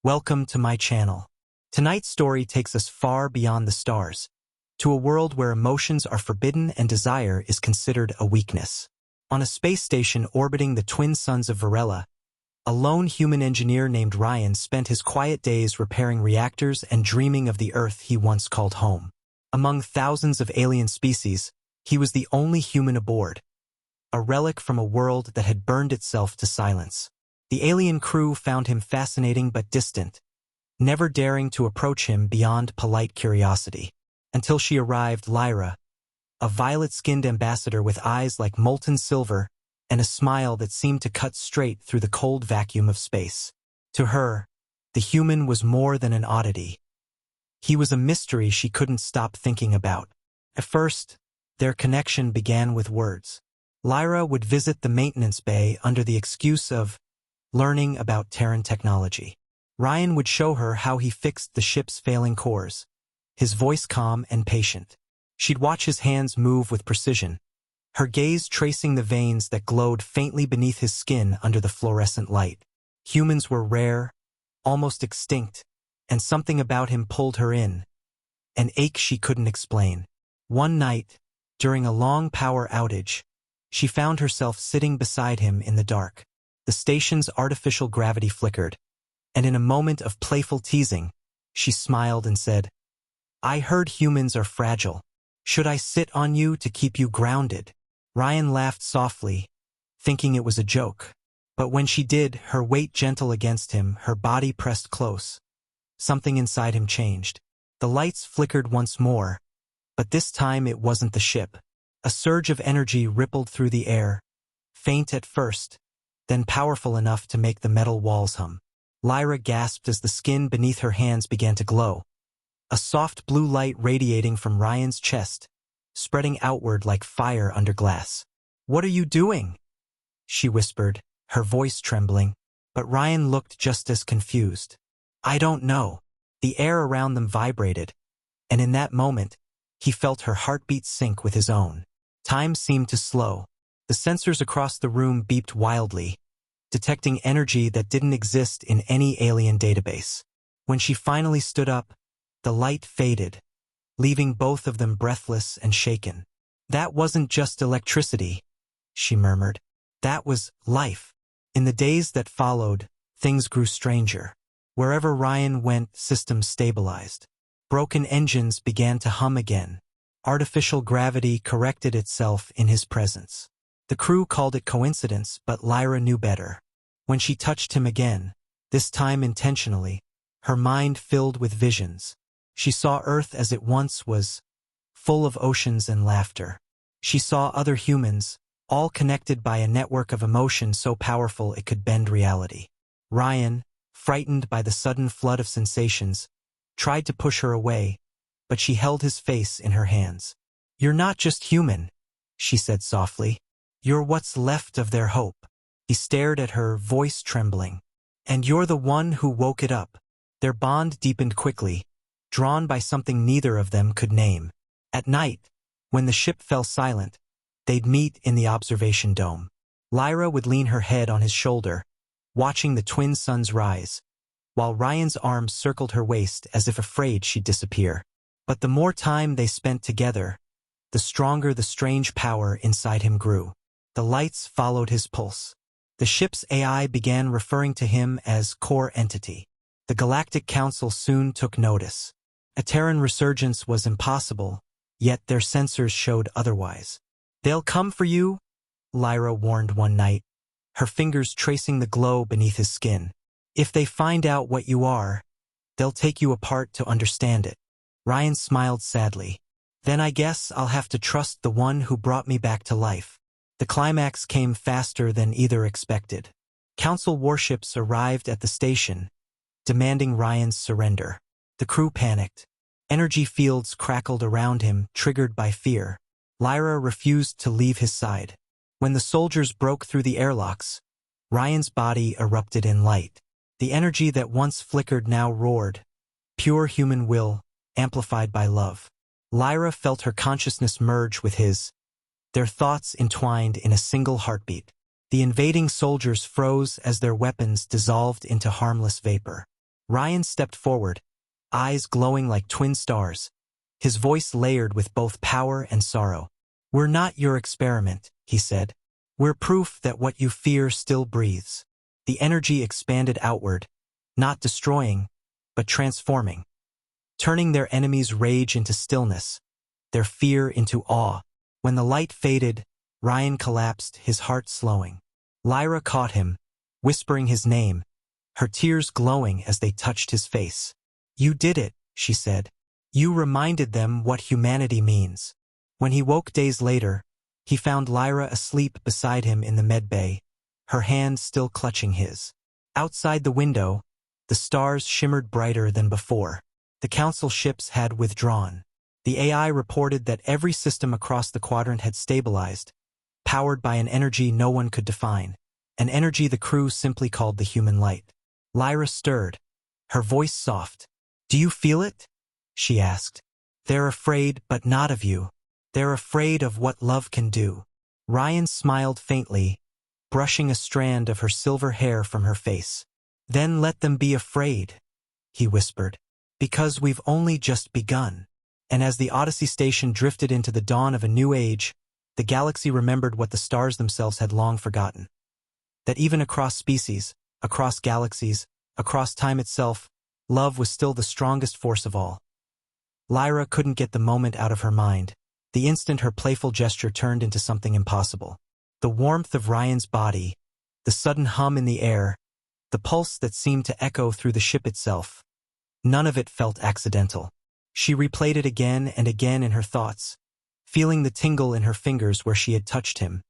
Welcome to my channel. Tonight's story takes us far beyond the stars, to a world where emotions are forbidden and desire is considered a weakness. On a space station orbiting the twin suns of Varela, a lone human engineer named Ryan spent his quiet days repairing reactors and dreaming of the Earth he once called home. Among thousands of alien species, he was the only human aboard, a relic from a world that had burned itself to silence. The alien crew found him fascinating but distant, never daring to approach him beyond polite curiosity. Until she arrived, Lyra, a violet-skinned ambassador with eyes like molten silver and a smile that seemed to cut straight through the cold vacuum of space. To her, the human was more than an oddity. He was a mystery she couldn't stop thinking about. At first, their connection began with words. Lyra would visit the maintenance bay under the excuse of learning about Terran technology. Ryan would show her how he fixed the ship's failing cores, his voice calm and patient. She'd watch his hands move with precision, her gaze tracing the veins that glowed faintly beneath his skin under the fluorescent light. Humans were rare, almost extinct, and something about him pulled her in, an ache she couldn't explain. One night, during a long power outage, she found herself sitting beside him in the dark. The station's artificial gravity flickered, and in a moment of playful teasing, she smiled and said, "I heard humans are fragile. Should I sit on you to keep you grounded?" Ryan laughed softly, thinking it was a joke. But when she did, her weight gentle against him, her body pressed close. Something inside him changed. The lights flickered once more, but this time it wasn't the ship. A surge of energy rippled through the air, faint at first, then powerful enough to make the metal walls hum. Lyra gasped as the skin beneath her hands began to glow, a soft blue light radiating from Ryan's chest, spreading outward like fire under glass. "What are you doing?" she whispered, her voice trembling, but Ryan looked just as confused. "I don't know." The air around them vibrated, and in that moment, he felt her heartbeat sync with his own. Time seemed to slow. The sensors across the room beeped wildly, detecting energy that didn't exist in any alien database. When she finally stood up, the light faded, leaving both of them breathless and shaken. "That wasn't just electricity," she murmured. "That was life." In the days that followed, things grew stranger. Wherever Ryan went, systems stabilized. Broken engines began to hum again. Artificial gravity corrected itself in his presence. The crew called it coincidence, but Lyra knew better. When she touched him again, this time intentionally, her mind filled with visions. She saw Earth as it once was, full of oceans and laughter. She saw other humans, all connected by a network of emotion so powerful it could bend reality. Ryan, frightened by the sudden flood of sensations, tried to push her away, but she held his face in her hands. "You're not just human," she said softly. "You're what's left of their hope." He stared at her, voice trembling. "And you're the one who woke it up." Their bond deepened quickly, drawn by something neither of them could name. At night, when the ship fell silent, they'd meet in the observation dome. Lyra would lean her head on his shoulder, watching the twin suns rise, while Ryan's arms circled her waist as if afraid she'd disappear. But the more time they spent together, the stronger the strange power inside him grew. The lights followed his pulse. The ship's AI began referring to him as core entity. The Galactic Council soon took notice. A Terran resurgence was impossible, yet their sensors showed otherwise. "They'll come for you," Lyra warned one night, her fingers tracing the glow beneath his skin. "If they find out what you are, they'll take you apart to understand it." Ryan smiled sadly. "Then I guess I'll have to trust the one who brought me back to life." The climax came faster than either expected. Council warships arrived at the station, demanding Ryan's surrender. The crew panicked. Energy fields crackled around him, triggered by fear. Lyra refused to leave his side. When the soldiers broke through the airlocks, Ryan's body erupted in light. The energy that once flickered now roared, pure human will, amplified by love. Lyra felt her consciousness merge with his, their thoughts entwined in a single heartbeat. The invading soldiers froze as their weapons dissolved into harmless vapor. Ryan stepped forward, eyes glowing like twin stars, his voice layered with both power and sorrow. "We're not your experiment," he said. "We're proof that what you fear still breathes." The energy expanded outward, not destroying, but transforming, turning their enemies' rage into stillness, their fear into awe. When the light faded, Ryan collapsed, his heart slowing. Lyra caught him, whispering his name, her tears glowing as they touched his face. "You did it," she said. "You reminded them what humanity means." When he woke days later, he found Lyra asleep beside him in the medbay, her hand still clutching his. Outside the window, the stars shimmered brighter than before. The council ships had withdrawn. The AI reported that every system across the quadrant had stabilized, powered by an energy no one could define, an energy the crew simply called the human light. Lyra stirred, her voice soft. "Do you feel it?" she asked. "They're afraid, but not of you. They're afraid of what love can do." Ryan smiled faintly, brushing a strand of her silver hair from her face. "Then let them be afraid," he whispered, "because we've only just begun." And as the Odyssey station drifted into the dawn of a new age, the galaxy remembered what the stars themselves had long forgotten. That even across species, across galaxies, across time itself, love was still the strongest force of all. Lyra couldn't get the moment out of her mind. The instant her playful gesture turned into something impossible. The warmth of Ryan's body, the sudden hum in the air, the pulse that seemed to echo through the ship itself. None of it felt accidental. She replayed it again and again in her thoughts, feeling the tingle in her fingers where she had touched him,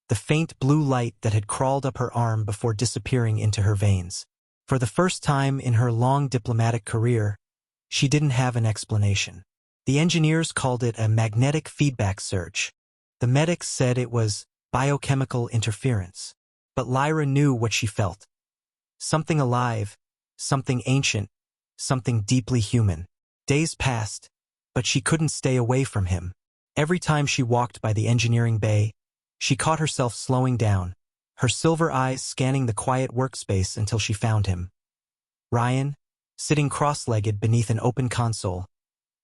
the faint blue light that had crawled up her arm before disappearing into her veins. For the first time in her long diplomatic career, she didn't have an explanation. The engineers called it a magnetic feedback surge. The medics said it was biochemical interference. But Lyra knew what she felt. Something alive, something ancient, something deeply human. Days passed, but she couldn't stay away from him. Every time she walked by the engineering bay, she caught herself slowing down, her silver eyes scanning the quiet workspace until she found him. Ryan, sitting cross-legged beneath an open console,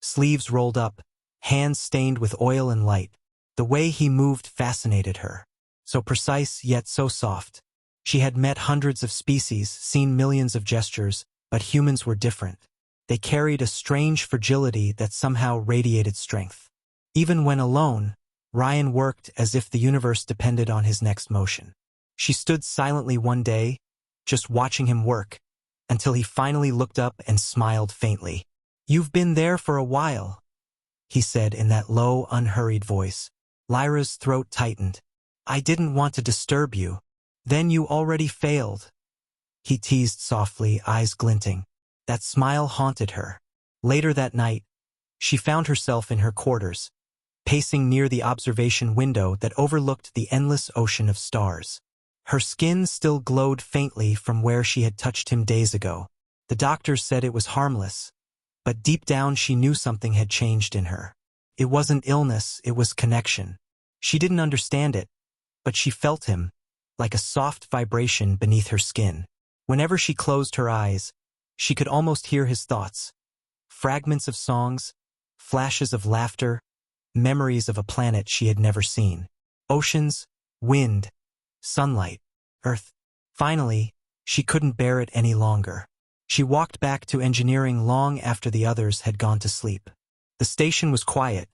sleeves rolled up, hands stained with oil and light. The way he moved fascinated her. So precise yet so soft. She had met hundreds of species, seen millions of gestures, but humans were different. They carried a strange fragility that somehow radiated strength. Even when alone, Ryan worked as if the universe depended on his next motion. She stood silently one day, just watching him work, until he finally looked up and smiled faintly. "You've been there for a while," he said in that low, unhurried voice. Lyra's throat tightened. "I didn't want to disturb you." "Then you already failed," he teased softly, eyes glinting. That smile haunted her. Later that night, she found herself in her quarters, pacing near the observation window that overlooked the endless ocean of stars. Her skin still glowed faintly from where she had touched him days ago. The doctors said it was harmless, but deep down she knew something had changed in her. It wasn't illness, it was connection. She didn't understand it, but she felt him, like a soft vibration beneath her skin. Whenever she closed her eyes, she could almost hear his thoughts. Fragments of songs, flashes of laughter, memories of a planet she had never seen. Oceans, wind, sunlight, earth. Finally, she couldn't bear it any longer. She walked back to engineering long after the others had gone to sleep. The station was quiet,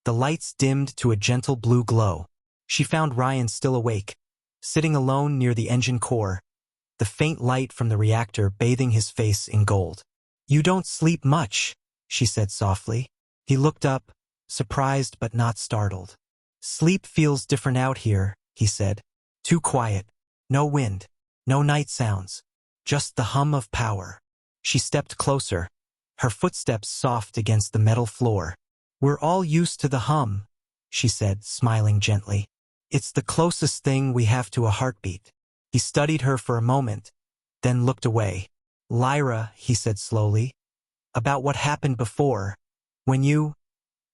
the lights dimmed to a gentle blue glow. She found Ryan still awake, sitting alone near the engine core, the faint light from the reactor bathing his face in gold. "You don't sleep much," she said softly. He looked up, surprised but not startled. "Sleep feels different out here," he said. "Too quiet. No wind. No night sounds. Just the hum of power." She stepped closer, her footsteps soft against the metal floor. "We're all used to the hum," she said, smiling gently. "It's the closest thing we have to a heartbeat." He studied her for a moment, then looked away. "Lyra," he said slowly, "about what happened before, when you—"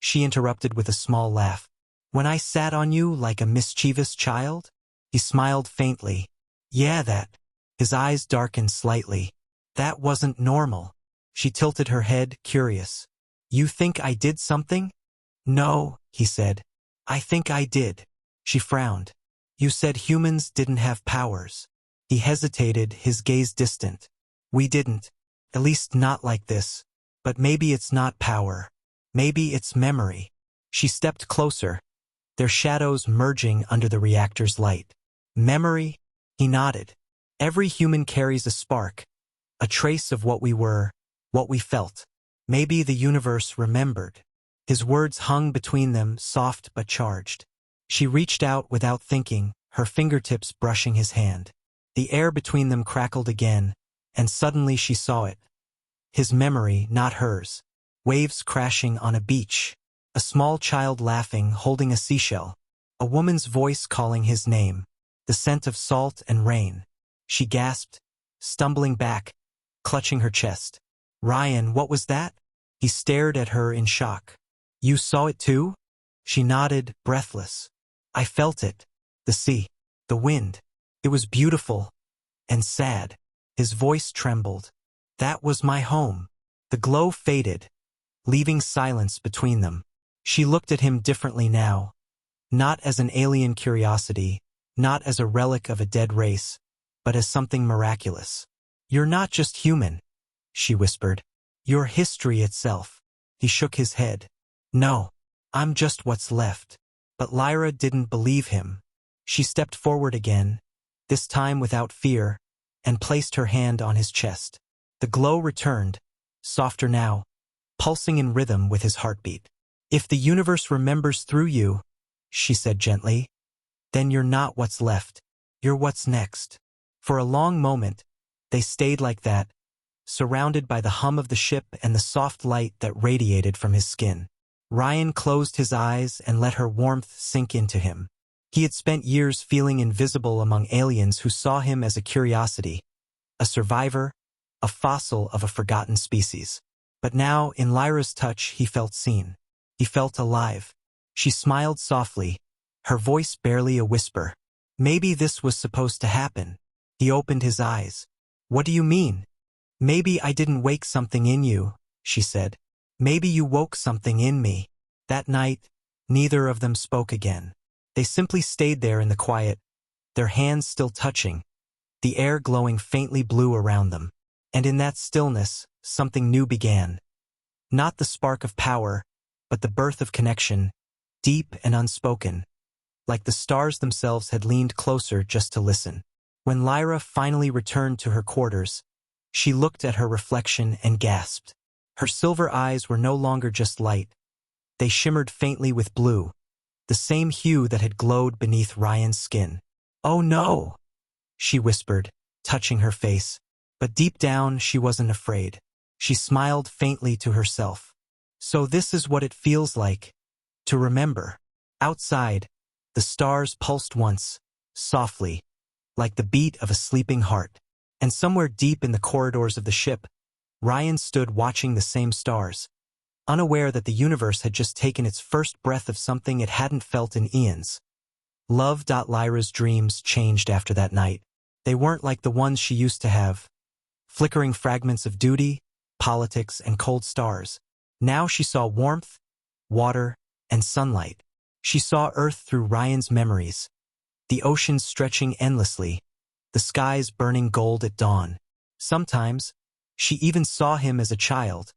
She interrupted with a small laugh. "When I sat on you like a mischievous child?" He smiled faintly. "Yeah, that." His eyes darkened slightly. That wasn't normal. She tilted her head, curious. You think I did something? No, he said. I think I did. She frowned. You said humans didn't have powers. He hesitated, his gaze distant. We didn't. At least not like this. But maybe it's not power. Maybe it's memory. She stepped closer, their shadows merging under the reactor's light. Memory? He nodded. Every human carries a spark, a trace of what we were, what we felt. Maybe the universe remembered. His words hung between them, soft but charged. She reached out without thinking, her fingertips brushing his hand. The air between them crackled again, and suddenly she saw it. His memory, not hers. Waves crashing on a beach. A small child laughing, holding a seashell. A woman's voice calling his name. The scent of salt and rain. She gasped, stumbling back, clutching her chest. Ryan, what was that? He stared at her in shock. You saw it too? She nodded, breathless. I felt it. The sea. The wind. It was beautiful. And sad. His voice trembled. That was my home. The glow faded, leaving silence between them. She looked at him differently now. Not as an alien curiosity, not as a relic of a dead race, but as something miraculous. You're not just human, she whispered. You're history itself. He shook his head. No, I'm just what's left. But Lyra didn't believe him. She stepped forward again, this time without fear, and placed her hand on his chest. The glow returned, softer now, pulsing in rhythm with his heartbeat. If the universe remembers through you, she said gently, then you're not what's left. You're what's next. For a long moment, they stayed like that, surrounded by the hum of the ship and the soft light that radiated from his skin. Ryan closed his eyes and let her warmth sink into him. He had spent years feeling invisible among aliens who saw him as a curiosity, a survivor, a fossil of a forgotten species. But now, in Lyra's touch, he felt seen. He felt alive. She smiled softly, her voice barely a whisper. Maybe this was supposed to happen. He opened his eyes. What do you mean? Maybe I didn't wake something in you, she said. Maybe you woke something in me. That night, neither of them spoke again. They simply stayed there in the quiet, their hands still touching, the air glowing faintly blue around them. And in that stillness, something new began. Not the spark of power, but the birth of connection, deep and unspoken, like the stars themselves had leaned closer just to listen. When Lyra finally returned to her quarters, she looked at her reflection and gasped. Her silver eyes were no longer just light. They shimmered faintly with blue, the same hue that had glowed beneath Ryan's skin. Oh no, she whispered, touching her face. But deep down, she wasn't afraid. She smiled faintly to herself. So this is what it feels like, to remember. Outside, the stars pulsed once, softly, like the beat of a sleeping heart. And somewhere deep in the corridors of the ship, Ryan stood watching the same stars, unaware that the universe had just taken its first breath of something it hadn't felt in eons. Lyra's dreams changed after that night. They weren't like the ones she used to have. Flickering fragments of duty, politics, and cold stars. Now she saw warmth, water, and sunlight. She saw Earth through Ryan's memories, the oceans stretching endlessly, the skies burning gold at dawn. Sometimes, she even saw him as a child,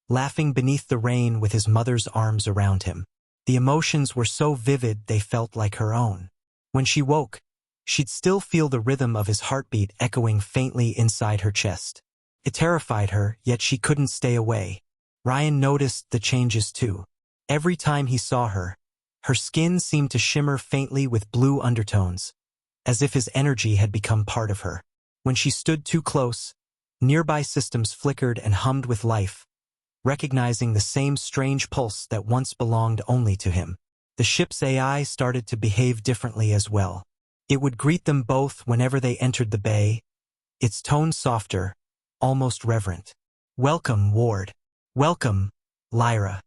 laughing beneath the rain with his mother's arms around him. The emotions were so vivid they felt like her own. When she woke, she'd still feel the rhythm of his heartbeat echoing faintly inside her chest. It terrified her, yet she couldn't stay away. Ryan noticed the changes too. Every time he saw her, her skin seemed to shimmer faintly with blue undertones, as if his energy had become part of her. When she stood too close, nearby systems flickered and hummed with life, recognizing the same strange pulse that once belonged only to him. The ship's AI started to behave differently as well. It would greet them both whenever they entered the bay, its tone softer, almost reverent. Welcome, Ward. Welcome, Lyra.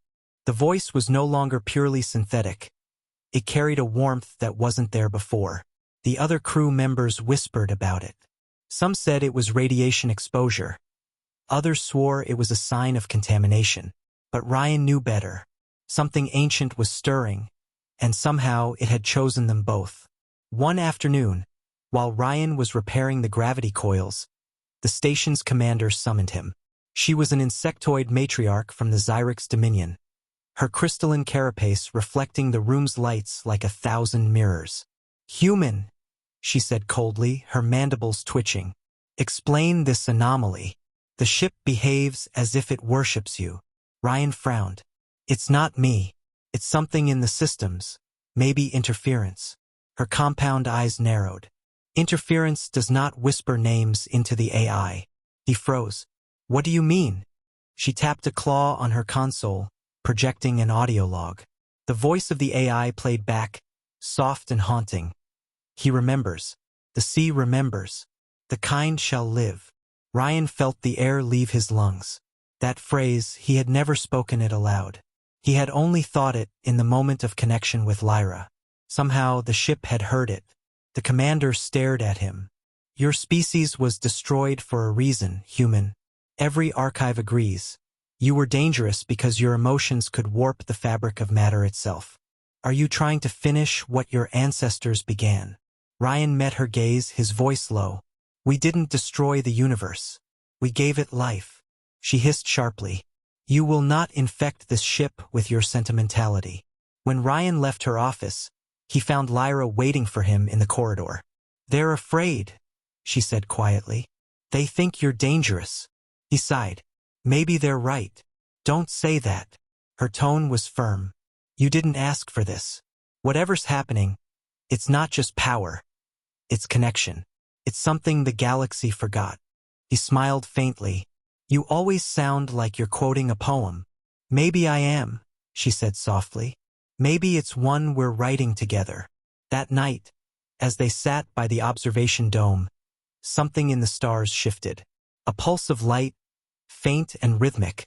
The voice was no longer purely synthetic. It carried a warmth that wasn't there before. The other crew members whispered about it. Some said it was radiation exposure. Others swore it was a sign of contamination. But Ryan knew better. Something ancient was stirring, and somehow it had chosen them both. One afternoon, while Ryan was repairing the gravity coils, the station's commander summoned him. She was an insectoid matriarch from the Xyrix Dominion, her crystalline carapace reflecting the room's lights like 1,000 mirrors. "Human," she said coldly, her mandibles twitching. "Explain this anomaly. The ship behaves as if it worships you." Ryan frowned. "It's not me. It's something in the systems. Maybe interference." Her compound eyes narrowed. "Interference does not whisper names into the AI." He froze. "What do you mean?" She tapped a claw on her console, projecting an audio log. The voice of the AI played back, soft and haunting. "He remembers. The sea remembers. The kind shall live." Ryan felt the air leave his lungs. That phrase, he had never spoken it aloud. He had only thought it in the moment of connection with Lyra. Somehow the ship had heard it. The commander stared at him. "Your species was destroyed for a reason, human. Every archive agrees. You were dangerous because your emotions could warp the fabric of matter itself. Are you trying to finish what your ancestors began?" Ryan met her gaze, his voice low. "We didn't destroy the universe. We gave it life." She hissed sharply. "You will not infect this ship with your sentimentality." When Ryan left her office, he found Lyra waiting for him in the corridor. "They're afraid," she said quietly. "They think you're dangerous." He sighed. "Maybe they're right." "Don't say that." Her tone was firm. "You didn't ask for this. Whatever's happening, it's not just power. It's connection. It's something the galaxy forgot." He smiled faintly. "You always sound like you're quoting a poem." "Maybe I am," she said softly. "Maybe it's one we're writing together." That night, as they sat by the observation dome, something in the stars shifted. A pulse of light, faint and rhythmic,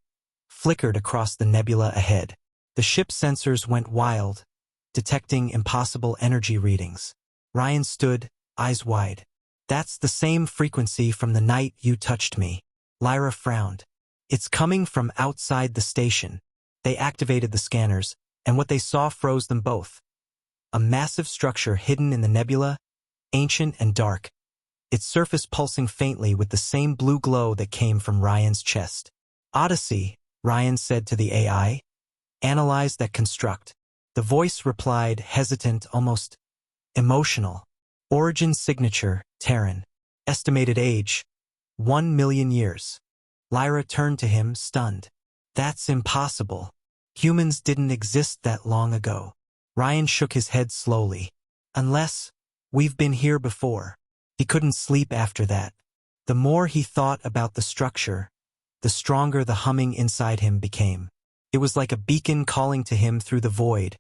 flickered across the nebula ahead. The ship's sensors went wild, detecting impossible energy readings. Ryan stood, eyes wide. "That's the same frequency from the night you touched me." Lyra frowned. "It's coming from outside the station." They activated the scanners, and what they saw froze them both. A massive structure hidden in the nebula, ancient and dark, its surface pulsing faintly with the same blue glow that came from Ryan's chest. "Odyssey," Ryan said to the AI. "Analyze that construct." The voice replied, hesitant, almost emotional. "Origin signature, Terran. Estimated age, 1,000,000 years." Lyra turned to him, stunned. "That's impossible. Humans didn't exist that long ago." Ryan shook his head slowly. "Unless we've been here before." He couldn't sleep after that. The more he thought about the structure, the stronger the humming inside him became. It was like a beacon calling to him through the void,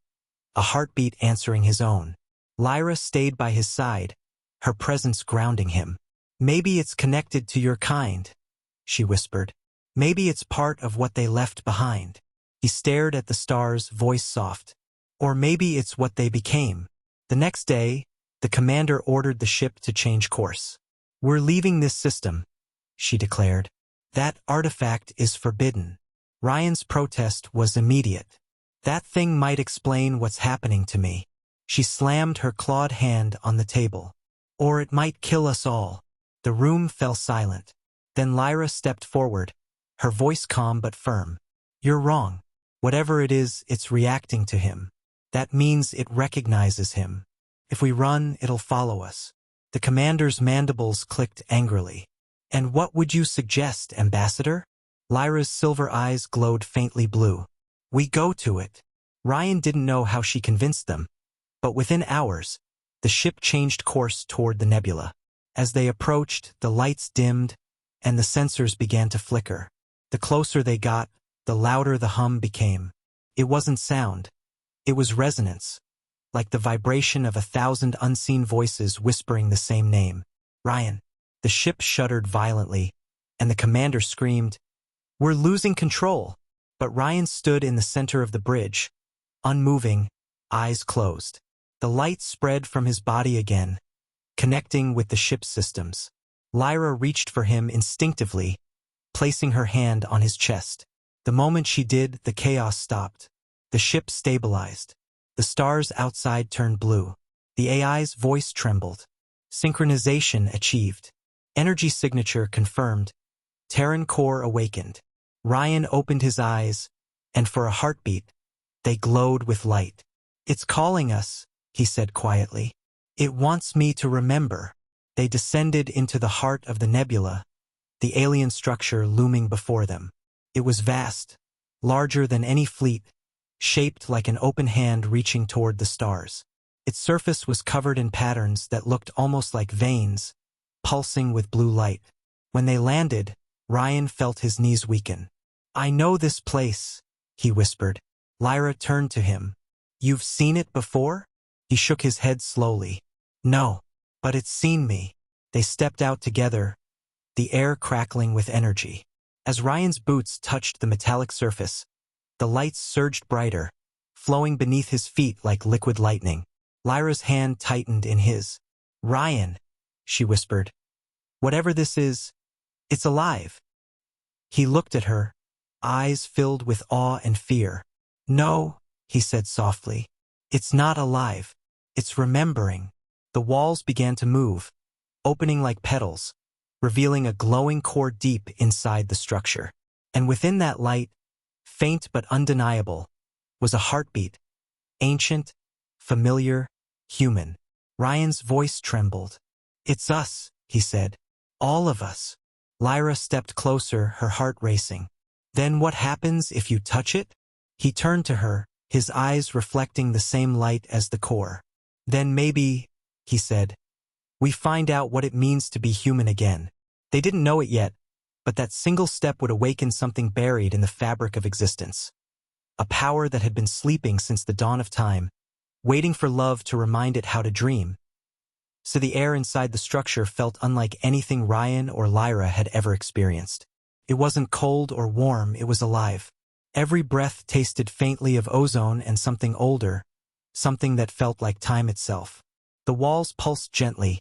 a heartbeat answering his own. Lyra stayed by his side, her presence grounding him. "Maybe it's connected to your kind," she whispered. "Maybe it's part of what they left behind." He stared at the stars, voice soft. "Or maybe it's what they became." The next day, the commander ordered the ship to change course. "We're leaving this system," she declared. "That artifact is forbidden." Ryan's protest was immediate. "That thing might explain what's happening to me." She slammed her clawed hand on the table. "Or it might kill us all." The room fell silent. Then Lyra stepped forward, her voice calm but firm. "You're wrong. Whatever it is, it's reacting to him. That means it recognizes him. If we run, it'll follow us." The commander's mandibles clicked angrily. "And what would you suggest, Ambassador?" Lyra's silver eyes glowed faintly blue. "We go to it." Ryan didn't know how she convinced them, but within hours, the ship changed course toward the nebula. As they approached, the lights dimmed, and the sensors began to flicker. The closer they got, the louder the hum became. It wasn't sound. It was resonance, like the vibration of 1,000 unseen voices whispering the same name. "Ryan." The ship shuddered violently, and the commander screamed, "We're losing control." But Ryan stood in the center of the bridge, unmoving, eyes closed. The light spread from his body again, connecting with the ship's systems. Lyra reached for him instinctively, placing her hand on his chest. The moment she did, the chaos stopped. The ship stabilized. The stars outside turned blue. The AI's voice trembled. Synchronization achieved. Energy signature confirmed. Terran core awakened. Ryan opened his eyes, and for a heartbeat, they glowed with light. "It's calling us," he said quietly. "It wants me to remember." They descended into the heart of the nebula, the alien structure looming before them. It was vast, larger than any fleet, shaped like an open hand reaching toward the stars. Its surface was covered in patterns that looked almost like veins, pulsing with blue light. When they landed, Ryan felt his knees weaken. "I know this place," he whispered. Lyra turned to him. "You've seen it before?" He shook his head slowly. "No, but it's seen me." They stepped out together, the air crackling with energy. As Ryan's boots touched the metallic surface, the lights surged brighter, flowing beneath his feet like liquid lightning. Lyra's hand tightened in his. "Ryan," she whispered. "Whatever this is, it's alive." He looked at her, eyes filled with awe and fear. "No," he said softly. "It's not alive. It's remembering." The walls began to move, opening like petals, revealing a glowing core deep inside the structure. And within that light, faint but undeniable, was a heartbeat, ancient, familiar, human. Ryan's voice trembled. "It's us," he said. "All of us." Lyra stepped closer, her heart racing. "Then what happens if you touch it?" He turned to her, his eyes reflecting the same light as the core. "Then maybe," he said, "we find out what it means to be human again." They didn't know it yet, but that single step would awaken something buried in the fabric of existence. A power that had been sleeping since the dawn of time, waiting for love to remind it how to dream. So the air inside the structure felt unlike anything Ryan or Lyra had ever experienced. It wasn't cold or warm, it was alive. Every breath tasted faintly of ozone and something older, something that felt like time itself. The walls pulsed gently,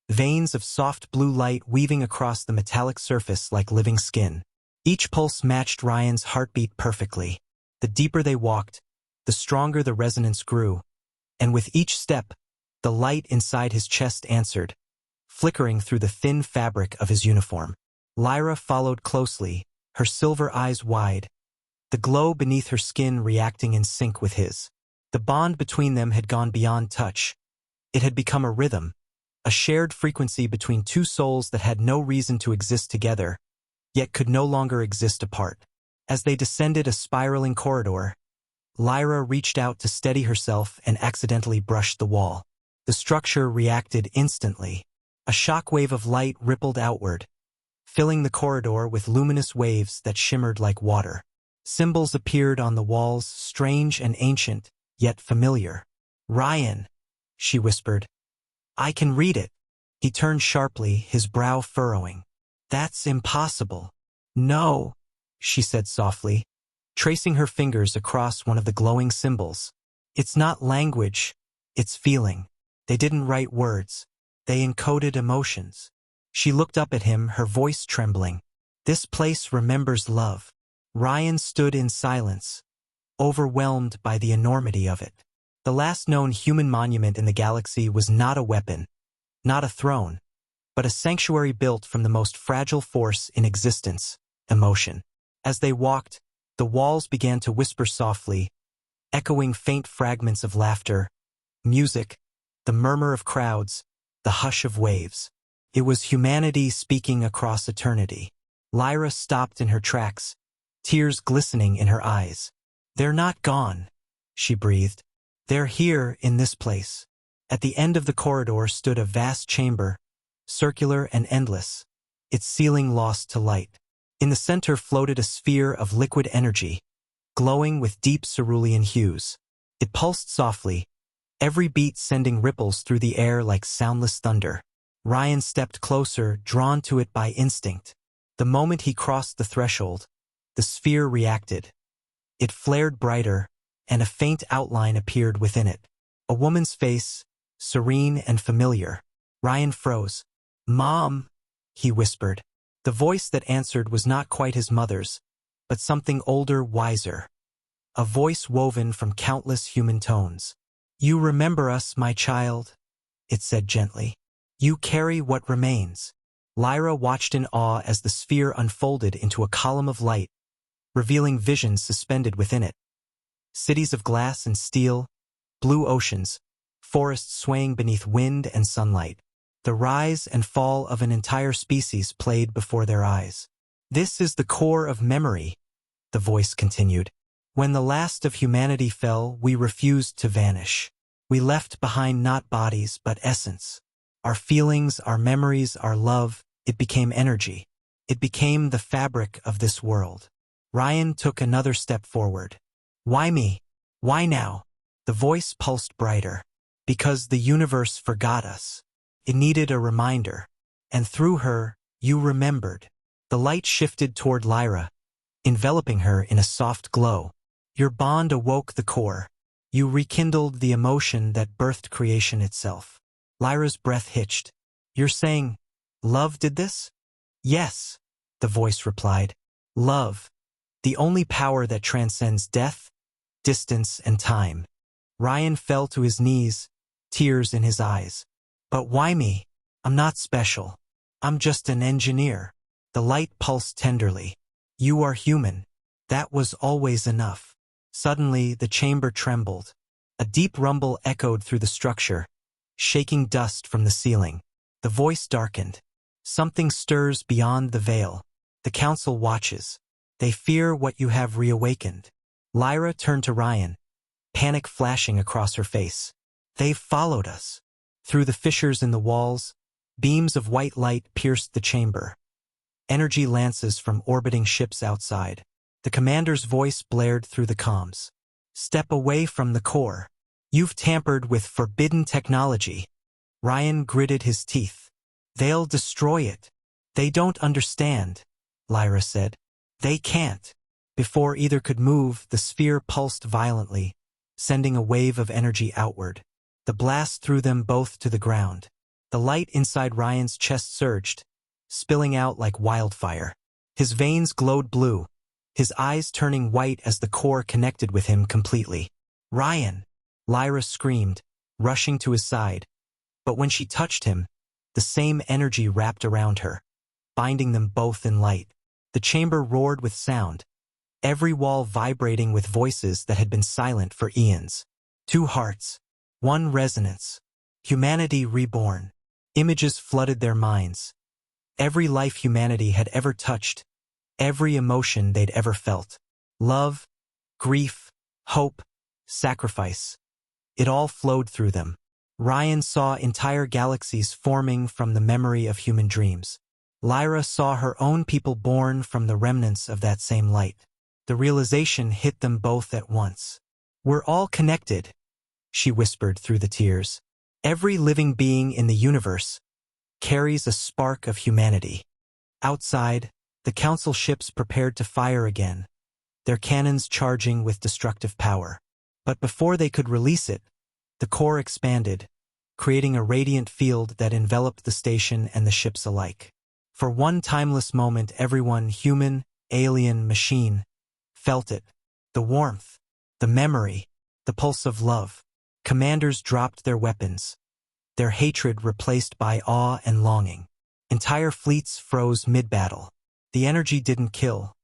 veins of soft blue light weaving across the metallic surface like living skin. Each pulse matched Ryan's heartbeat perfectly. The deeper they walked, the stronger the resonance grew, and with each step, the light inside his chest answered, flickering through the thin fabric of his uniform. Lyra followed closely, her silver eyes wide, the glow beneath her skin reacting in sync with his. The bond between them had gone beyond touch. It had become a rhythm, a shared frequency between two souls that had no reason to exist together, yet could no longer exist apart. As they descended a spiraling corridor, Lyra reached out to steady herself and accidentally brushed the wall. The structure reacted instantly. A shockwave of light rippled outward, filling the corridor with luminous waves that shimmered like water. Symbols appeared on the walls, strange and ancient, yet familiar. "Ryan," she whispered. "I can read it." He turned sharply, his brow furrowing. "That's impossible." "No," she said softly, tracing her fingers across one of the glowing symbols. "It's not language, it's feeling." They didn't write words. They encoded emotions. She looked up at him, her voice trembling. "This place remembers love." Ryan stood in silence, overwhelmed by the enormity of it. The last known human monument in the galaxy was not a weapon, not a throne, but a sanctuary built from the most fragile force in existence, emotion. As they walked, the walls began to whisper softly, echoing faint fragments of laughter, music, the murmur of crowds, the hush of waves. It was humanity speaking across eternity. Lyra stopped in her tracks, tears glistening in her eyes. "They're not gone," she breathed. "They're here in this place." At the end of the corridor stood a vast chamber, circular and endless, its ceiling lost to light. In the center floated a sphere of liquid energy, glowing with deep cerulean hues. It pulsed softly, every beat sending ripples through the air like soundless thunder. Ryan stepped closer, drawn to it by instinct. The moment he crossed the threshold, the sphere reacted. It flared brighter, and a faint outline appeared within it. A woman's face, serene and familiar. Ryan froze. "Mom," he whispered. The voice that answered was not quite his mother's, but something older, wiser. A voice woven from countless human tones. "You remember us, my child," it said gently. "You carry what remains." Lyra watched in awe as the sphere unfolded into a column of light, revealing visions suspended within it. Cities of glass and steel, blue oceans, forests swaying beneath wind and sunlight. The rise and fall of an entire species played before their eyes. "This is the core of memory," the voice continued. "When the last of humanity fell, we refused to vanish. We left behind not bodies, but essence. Our feelings, our memories, our love, it became energy. It became the fabric of this world." Ryan took another step forward. "Why me? Why now?" The voice pulsed brighter. "Because the universe forgot us. It needed a reminder. And through her, you remembered." The light shifted toward Lyra, enveloping her in a soft glow. "Your bond awoke the core. You rekindled the emotion that birthed creation itself." Lyra's breath hitched. "You're saying love did this?" "Yes," the voice replied. "Love. The only power that transcends death, distance, and time." Ryan fell to his knees, tears in his eyes. "But why me? I'm not special. I'm just an engineer." The light pulsed tenderly. "You are human. That was always enough." Suddenly, the chamber trembled. A deep rumble echoed through the structure, shaking dust from the ceiling. The voice darkened. "Something stirs beyond the veil. The council watches. They fear what you have reawakened." Lyra turned to Ryan, panic flashing across her face. "They've followed us." Through the fissures in the walls, beams of white light pierced the chamber. Energy lances from orbiting ships outside. The commander's voice blared through the comms. "Step away from the core. You've tampered with forbidden technology." Ryan gritted his teeth. "They'll destroy it." "They don't understand," Lyra said. "They can't." Before either could move, the sphere pulsed violently, sending a wave of energy outward. The blast threw them both to the ground. The light inside Ryan's chest surged, spilling out like wildfire. His veins glowed blue, his eyes turning white as the core connected with him completely. "Ryan!" Lyra screamed, rushing to his side. But when she touched him, the same energy wrapped around her, binding them both in light. The chamber roared with sound, every wall vibrating with voices that had been silent for eons. Two hearts, one resonance. Humanity reborn. Images flooded their minds. Every life humanity had ever touched, every emotion they'd ever felt. Love, grief, hope, sacrifice. It all flowed through them. Ryan saw entire galaxies forming from the memory of human dreams. Lyra saw her own people born from the remnants of that same light. The realization hit them both at once. "We're all connected," she whispered through the tears. "Every living being in the universe carries a spark of humanity." Outside, the council ships prepared to fire again, their cannons charging with destructive power. But before they could release it, the core expanded, creating a radiant field that enveloped the station and the ships alike. For one timeless moment, everyone, human, alien, machine, felt it. The warmth, the memory, the pulse of love. Commanders dropped their weapons, their hatred replaced by awe and longing. Entire fleets froze mid-battle. The energy didn't kill.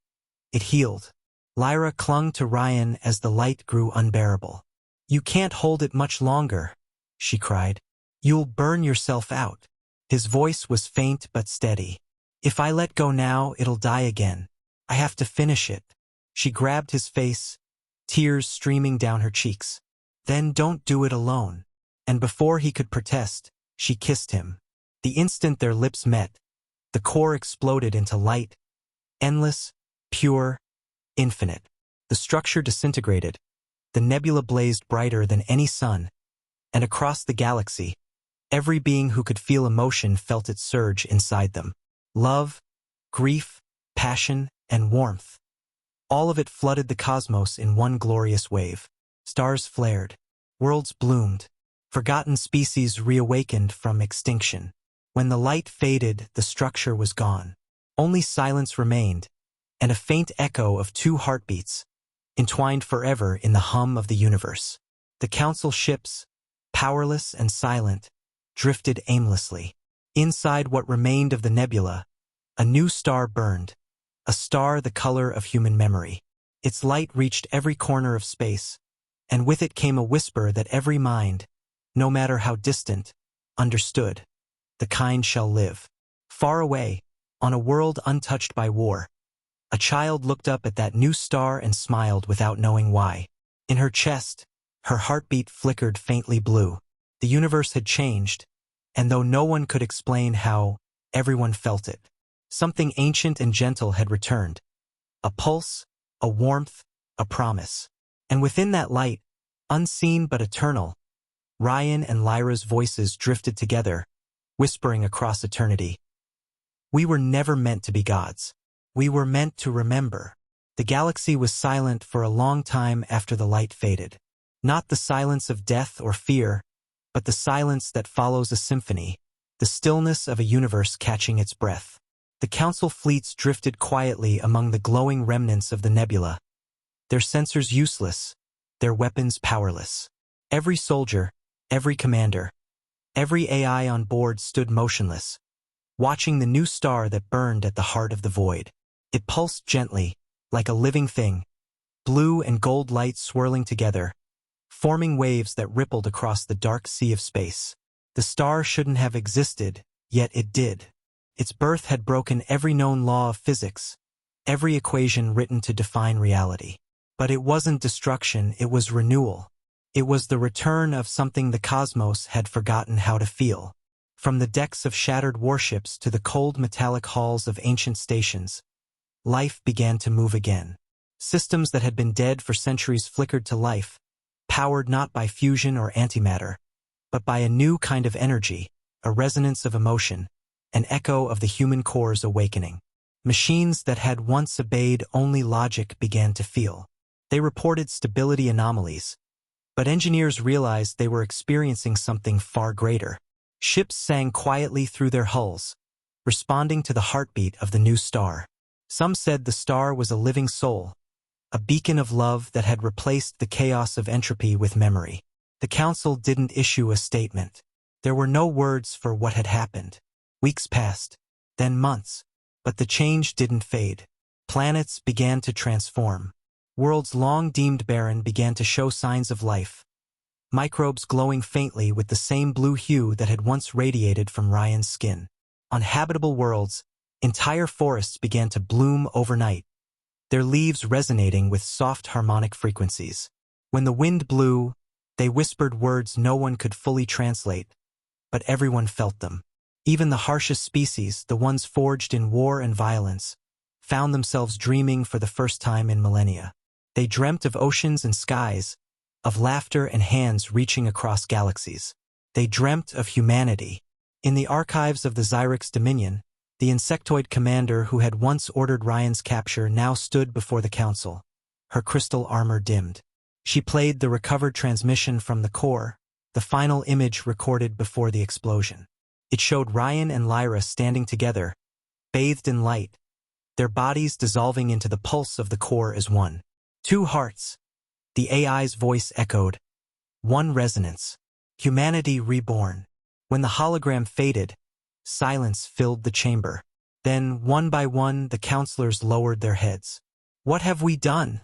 It healed. Lyra clung to Ryan as the light grew unbearable. "You can't hold it much longer," she cried. "You'll burn yourself out." His voice was faint but steady. "If I let go now, it'll die again. I have to finish it." She grabbed his face, tears streaming down her cheeks. "Then don't do it alone." And before he could protest, she kissed him. The instant their lips met, the core exploded into light, endless, pure, infinite. The structure disintegrated. The nebula blazed brighter than any sun, and across the galaxy, every being who could feel emotion felt it surge inside them. Love, grief, passion, and warmth. All of it flooded the cosmos in one glorious wave. Stars flared. Worlds bloomed. Forgotten species reawakened from extinction. When the light faded, the structure was gone. Only silence remained, and a faint echo of two heartbeats, entwined forever in the hum of the universe. The council ships, powerless and silent, drifted aimlessly. Inside what remained of the nebula, a new star burned, a star the color of human memory. Its light reached every corner of space, and with it came a whisper that every mind, no matter how distant, understood. The kind shall live. Far away, on a world untouched by war, a child looked up at that new star and smiled without knowing why. In her chest, her heartbeat flickered faintly blue. The universe had changed, and though no one could explain how, everyone felt it. Something ancient and gentle had returned. A pulse, a warmth, a promise. And within that light, unseen but eternal, Ryan and Lyra's voices drifted together, whispering across eternity. We were never meant to be gods. We were meant to remember. The galaxy was silent for a long time after the light faded. Not the silence of death or fear, but the silence that follows a symphony, the stillness of a universe catching its breath. The council fleets drifted quietly among the glowing remnants of the nebula, their sensors useless, their weapons powerless. Every soldier, every commander, every AI on board stood motionless, watching the new star that burned at the heart of the void. It pulsed gently, like a living thing, blue and gold light swirling together, forming waves that rippled across the dark sea of space. The star shouldn't have existed, yet it did. Its birth had broken every known law of physics, every equation written to define reality. But it wasn't destruction, it was renewal. It was the return of something the cosmos had forgotten how to feel. From the decks of shattered warships to the cold metallic halls of ancient stations, life began to move again. Systems that had been dead for centuries flickered to life, powered not by fusion or antimatter, but by a new kind of energy, a resonance of emotion, an echo of the human core's awakening. Machines that had once obeyed only logic began to feel. They reported stability anomalies, but engineers realized they were experiencing something far greater. Ships sang quietly through their hulls, responding to the heartbeat of the new star. Some said the star was a living soul, a beacon of love that had replaced the chaos of entropy with memory. The council didn't issue a statement. There were no words for what had happened. Weeks passed, then months, but the change didn't fade. Planets began to transform. Worlds long deemed barren began to show signs of life, microbes glowing faintly with the same blue hue that had once radiated from Ryan's skin. On habitable worlds, entire forests began to bloom overnight, their leaves resonating with soft harmonic frequencies. When the wind blew, they whispered words no one could fully translate, but everyone felt them. Even the harshest species, the ones forged in war and violence, found themselves dreaming for the first time in millennia. They dreamt of oceans and skies, of laughter and hands reaching across galaxies. They dreamt of humanity. In the archives of the Xyrix Dominion, the insectoid commander who had once ordered Ryan's capture now stood before the council, her crystal armor dimmed. She played the recovered transmission from the core, the final image recorded before the explosion. It showed Ryan and Lyra standing together, bathed in light, their bodies dissolving into the pulse of the core as one. Two hearts. The AI's voice echoed. One resonance. Humanity reborn. When the hologram faded, silence filled the chamber. Then, one by one, the counselors lowered their heads. "What have we done?"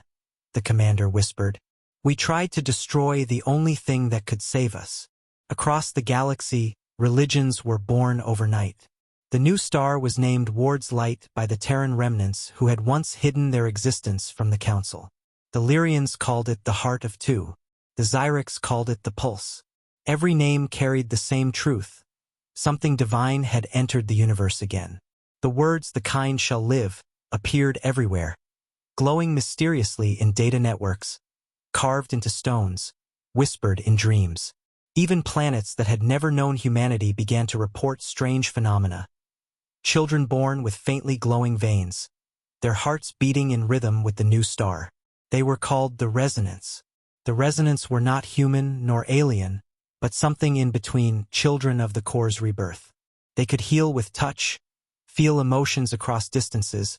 the commander whispered. "We tried to destroy the only thing that could save us." Across the galaxy, religions were born overnight. The new star was named Ward's Light by the Terran remnants who had once hidden their existence from the council. The Lyrians called it the Heart of Two. The Xyrix called it the Pulse. Every name carried the same truth. Something divine had entered the universe again. The words "the kind shall live" appeared everywhere, glowing mysteriously in data networks, carved into stones, whispered in dreams. Even planets that had never known humanity began to report strange phenomena. Children born with faintly glowing veins, their hearts beating in rhythm with the new star. They were called the Resonance. The Resonance were not human nor alien, but something in between, children of the core's rebirth. They could heal with touch, feel emotions across distances,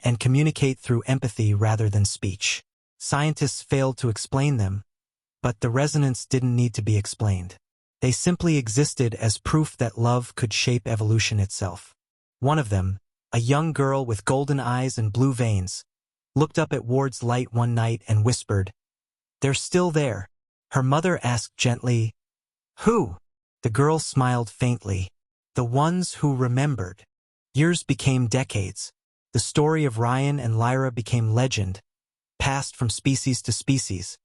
and communicate through empathy rather than speech. Scientists failed to explain them, but the resonance didn't need to be explained. They simply existed as proof that love could shape evolution itself. One of them, a young girl with golden eyes and blue veins, looked up at Ward's light one night and whispered, "They're still there." Her mother asked gently, "Who?" The girl smiled faintly. "The ones who remembered." Years became decades. The story of Ryan and Lyra became legend, passed from species to species,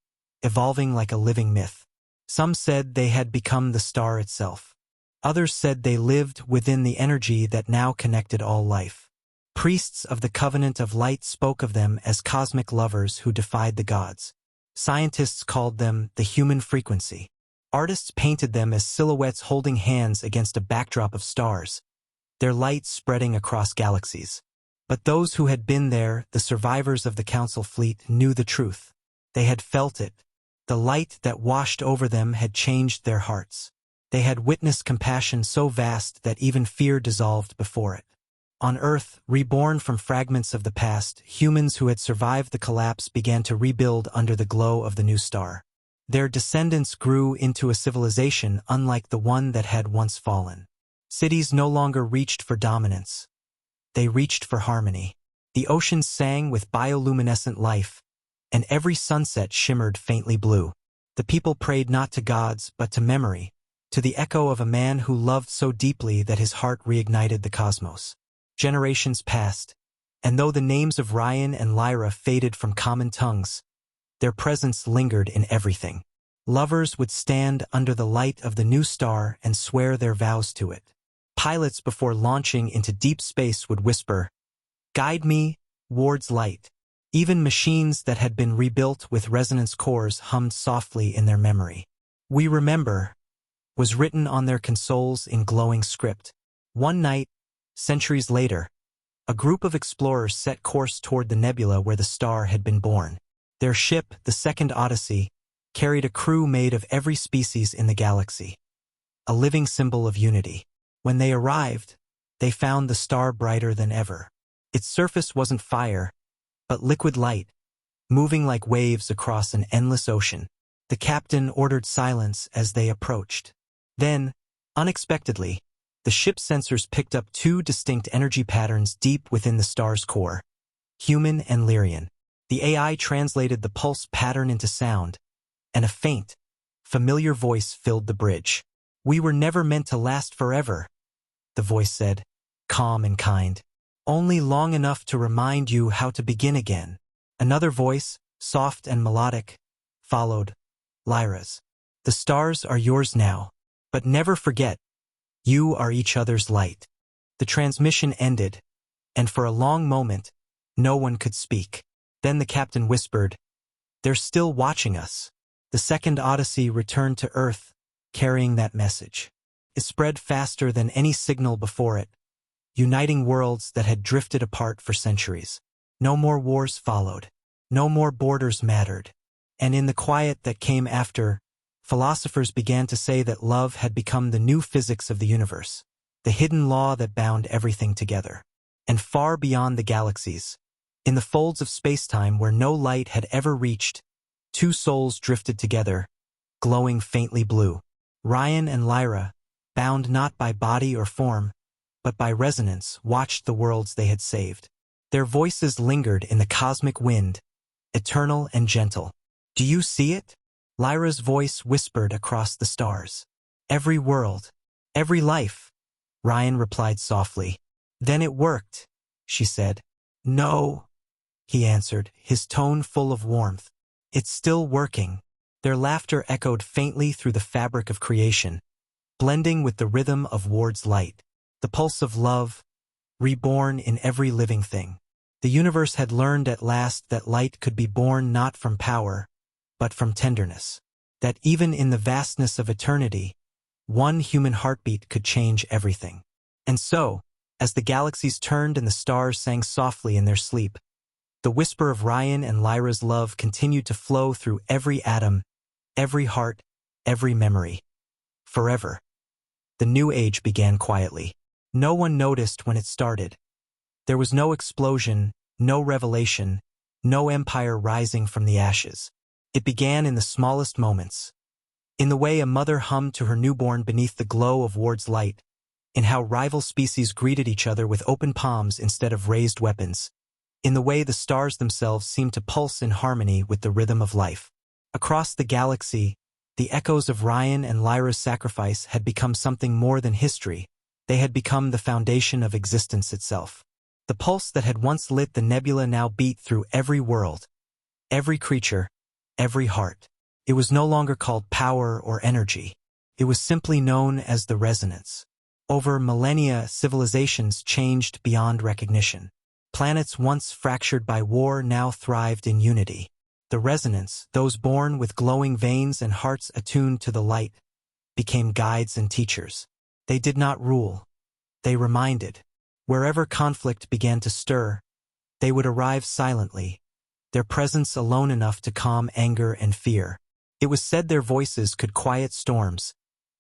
evolving like a living myth. Some said they had become the star itself. Others said they lived within the energy that now connected all life. Priests of the Covenant of Light spoke of them as cosmic lovers who defied the gods. Scientists called them the human frequency. Artists painted them as silhouettes holding hands against a backdrop of stars, their light spreading across galaxies. But those who had been there, the survivors of the Council fleet, knew the truth. They had felt it. The light that washed over them had changed their hearts. They had witnessed compassion so vast that even fear dissolved before it. On Earth, reborn from fragments of the past, humans who had survived the collapse began to rebuild under the glow of the new star. Their descendants grew into a civilization unlike the one that had once fallen. Cities no longer reached for dominance. They reached for harmony. The oceans sang with bioluminescent life, and every sunset shimmered faintly blue. The people prayed not to gods, but to memory, to the echo of a man who loved so deeply that his heart reignited the cosmos. Generations passed, and though the names of Ryan and Lyra faded from common tongues, their presence lingered in everything. Lovers would stand under the light of the new star and swear their vows to it. Pilots before launching into deep space would whisper, "Guide me, Ward's light." Even machines that had been rebuilt with resonance cores hummed softly in their memory. "We remember," was written on their consoles in glowing script. One night, centuries later, a group of explorers set course toward the nebula where the star had been born. Their ship, the Second Odyssey, carried a crew made of every species in the galaxy, a living symbol of unity. When they arrived, they found the star brighter than ever. Its surface wasn't fire, but liquid light, moving like waves across an endless ocean. The captain ordered silence as they approached. Then, unexpectedly, the ship's sensors picked up two distinct energy patterns deep within the star's core, human and Lyrian. The AI translated the pulse pattern into sound, and a faint, familiar voice filled the bridge. "We were never meant to last forever," the voice said, calm and kind. "Only long enough to remind you how to begin again." Another voice, soft and melodic, followed, Lyra's. "The stars are yours now, but never forget, you are each other's light." The transmission ended, and for a long moment, no one could speak. Then the captain whispered, "They're still watching us." The Second Odyssey returned to Earth, carrying that message. It spread faster than any signal before it, uniting worlds that had drifted apart for centuries. No more wars followed. No more borders mattered. And in the quiet that came after, philosophers began to say that love had become the new physics of the universe, the hidden law that bound everything together. And far beyond the galaxies, in the folds of spacetime where no light had ever reached, two souls drifted together, glowing faintly blue. Ryan and Lyra, bound not by body or form, but by resonance, watched the worlds they had saved. Their voices lingered in the cosmic wind, eternal and gentle. "Do you see it?" Lyra's voice whispered across the stars. "Every world, every life," Ryan replied softly. "Then it worked," she said. "No," he answered, his tone full of warmth. "It's still working." Their laughter echoed faintly through the fabric of creation, blending with the rhythm of Ward's light, the pulse of love, reborn in every living thing. The universe had learned at last that light could be born not from power, but from tenderness. That even in the vastness of eternity, one human heartbeat could change everything. And so, as the galaxies turned and the stars sang softly in their sleep, the whisper of Ryan and Lyra's love continued to flow through every atom, every heart, every memory. Forever. The new age began quietly. No one noticed when it started. There was no explosion, no revelation, no empire rising from the ashes. It began in the smallest moments. In the way a mother hummed to her newborn beneath the glow of Ward's light, in how rival species greeted each other with open palms instead of raised weapons, in the way the stars themselves seemed to pulse in harmony with the rhythm of life. Across the galaxy, the echoes of Ryan and Lyra's sacrifice had become something more than history. They had become the foundation of existence itself. The pulse that had once lit the nebula now beat through every world, every creature, every heart. It was no longer called power or energy. It was simply known as the resonance. Over millennia, civilizations changed beyond recognition. Planets once fractured by war now thrived in unity. The resonance, those born with glowing veins and hearts attuned to the light, became guides and teachers. They did not rule. They reminded. Wherever conflict began to stir, they would arrive silently, their presence alone enough to calm anger and fear. It was said their voices could quiet storms,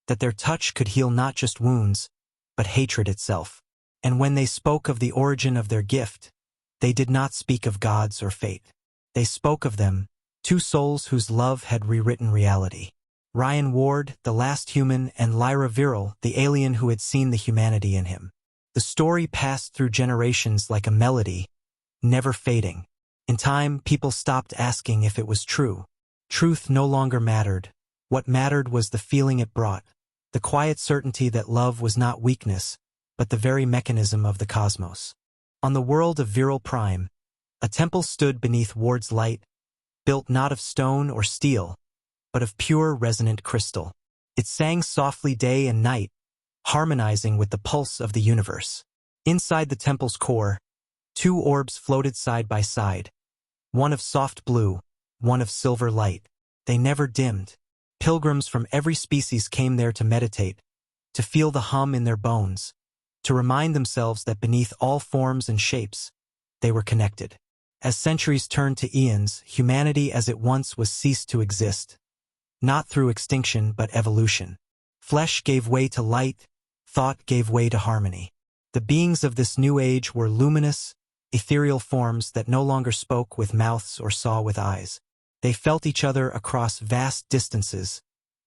that their touch could heal not just wounds, but hatred itself. And when they spoke of the origin of their gift, they did not speak of gods or fate. They spoke of them, two souls whose love had rewritten reality. Ryan Ward, the last human, and Lyra Viral, the alien who had seen the humanity in him. The story passed through generations like a melody, never fading. In time, people stopped asking if it was true. Truth no longer mattered. What mattered was the feeling it brought, the quiet certainty that love was not weakness, but the very mechanism of the cosmos. On the world of Viral Prime, a temple stood beneath Ward's light, built not of stone or steel, but of pure resonant crystal. It sang softly day and night, harmonizing with the pulse of the universe. Inside the temple's core, two orbs floated side by side, one of soft blue, one of silver light. They never dimmed. Pilgrims from every species came there to meditate, to feel the hum in their bones, to remind themselves that beneath all forms and shapes, they were connected. As centuries turned to eons, humanity as it once was ceased to exist, not through extinction but evolution. Flesh gave way to light, thought gave way to harmony. The beings of this new age were luminous, ethereal forms that no longer spoke with mouths or saw with eyes. They felt each other across vast distances,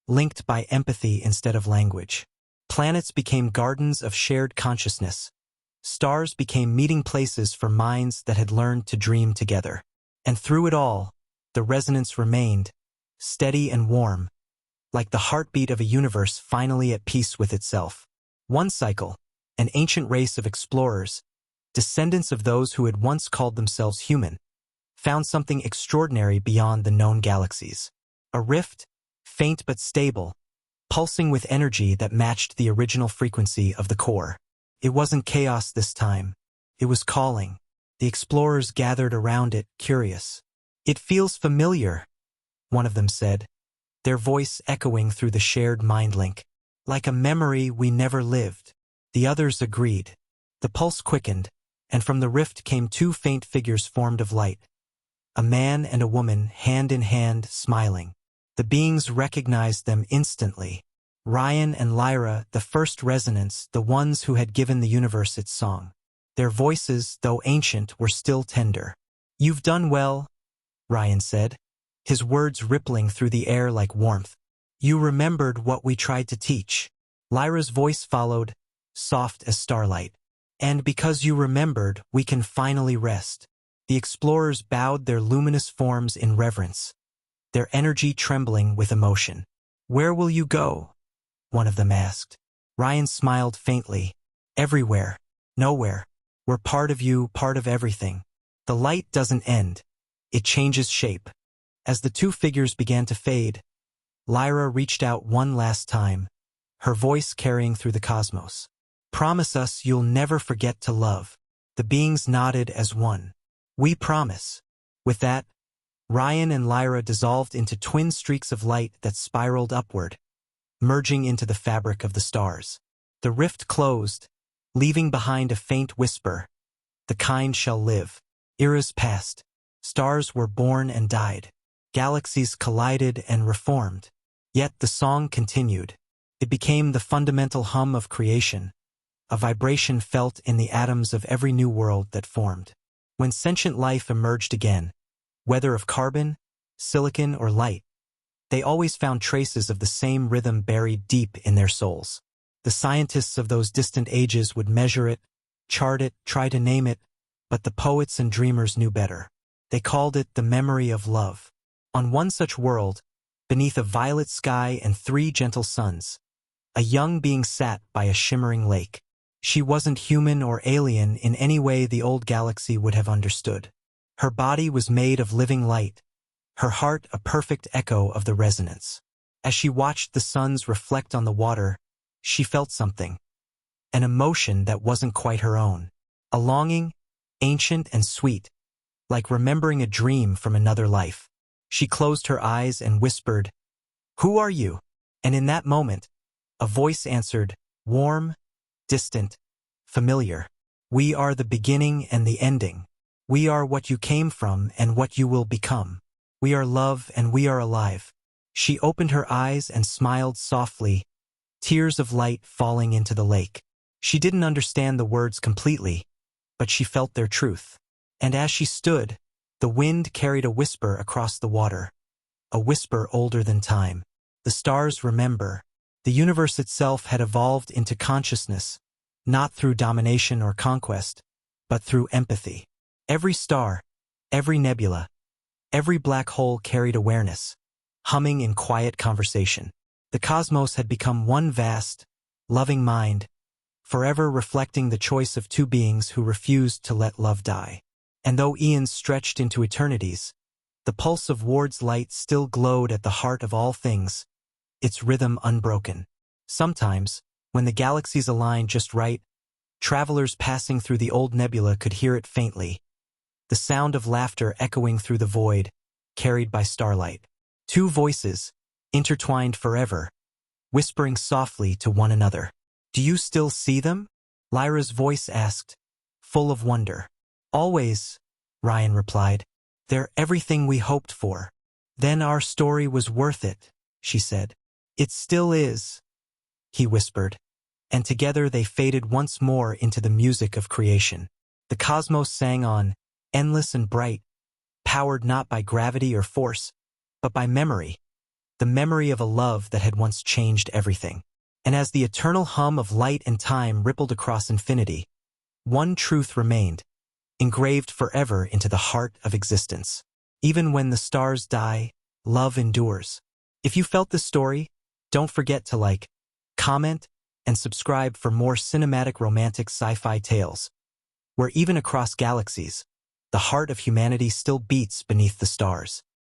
linked by empathy instead of language. Planets became gardens of shared consciousness. Stars became meeting places for minds that had learned to dream together. And through it all, the resonance remained, steady and warm, like the heartbeat of a universe finally at peace with itself. One cycle, an ancient race of explorers, descendants of those who had once called themselves human, found something extraordinary beyond the known galaxies. A rift, faint but stable, pulsing with energy that matched the original frequency of the core. It wasn't chaos this time. It was calling. The explorers gathered around it, curious. "It feels familiar," one of them said, their voice echoing through the shared mind link. "Like a memory we never lived." The others agreed. The pulse quickened, and from the rift came two faint figures formed of light. A man and a woman, hand in hand, smiling. The beings recognized them instantly. Ryan and Lyra, the first resonance, the ones who had given the universe its song. Their voices, though ancient, were still tender. "You've done well," Ryan said, his words rippling through the air like warmth. "You remembered what we tried to teach." Lyra's voice followed, soft as starlight. "And because you remembered, we can finally rest." The explorers bowed their luminous forms in reverence, their energy trembling with emotion. "Where will you go?" one of them asked. Ryan smiled faintly. "Everywhere. Nowhere. We're part of you, part of everything. The light doesn't end. It changes shape." As the two figures began to fade, Lyra reached out one last time, her voice carrying through the cosmos. "Promise us you'll never forget to love." The beings nodded as one. "We promise." With that, Ryan and Lyra dissolved into twin streaks of light that spiraled upward, merging into the fabric of the stars. The rift closed, leaving behind a faint whisper, "The kind shall live." Eras passed. Stars were born and died. Galaxies collided and reformed. Yet the song continued. It became the fundamental hum of creation, a vibration felt in the atoms of every new world that formed. When sentient life emerged again, whether of carbon, silicon, or light, they always found traces of the same rhythm buried deep in their souls. The scientists of those distant ages would measure it, chart it, try to name it, but the poets and dreamers knew better. They called it the memory of love. On one such world, beneath a violet sky and 3 gentle suns, a young being sat by a shimmering lake. She wasn't human or alien in any way the old galaxy would have understood. Her body was made of living light, her heart a perfect echo of the resonance. As she watched the suns reflect on the water, she felt something, an emotion that wasn't quite her own, a longing, ancient and sweet, like remembering a dream from another life. She closed her eyes and whispered, "Who are you?" And in that moment, a voice answered, warm, distant, familiar. "We are the beginning and the ending. We are what you came from and what you will become. We are love and we are alive." She opened her eyes and smiled softly, tears of light falling into the lake. She didn't understand the words completely, but she felt their truth. And as she stood, the wind carried a whisper across the water, a whisper older than time. The stars remember. The universe itself had evolved into consciousness, not through domination or conquest, but through empathy. Every star, every nebula, every black hole carried awareness, humming in quiet conversation. The cosmos had become one vast, loving mind, forever reflecting the choice of 2 beings who refused to let love die. And though eons stretched into eternities, the pulse of Ward's light still glowed at the heart of all things, its rhythm unbroken. Sometimes, when the galaxies aligned just right, travelers passing through the old nebula could hear it faintly, the sound of laughter echoing through the void, carried by starlight. 2 voices, intertwined forever, whispering softly to one another. "Do you still see them?" Lyra's voice asked, full of wonder. "Always," Ryan replied. "They're everything we hoped for." "Then our story was worth it," she said. "It still is," he whispered, and together they faded once more into the music of creation. The cosmos sang on, endless and bright, powered not by gravity or force, but by memory, the memory of a love that had once changed everything. And as the eternal hum of light and time rippled across infinity, one truth remained, engraved forever into the heart of existence. Even when the stars die, love endures. If you felt this story, don't forget to like, comment, and subscribe for more cinematic romantic sci-fi tales, where even across galaxies, the heart of humanity still beats beneath the stars.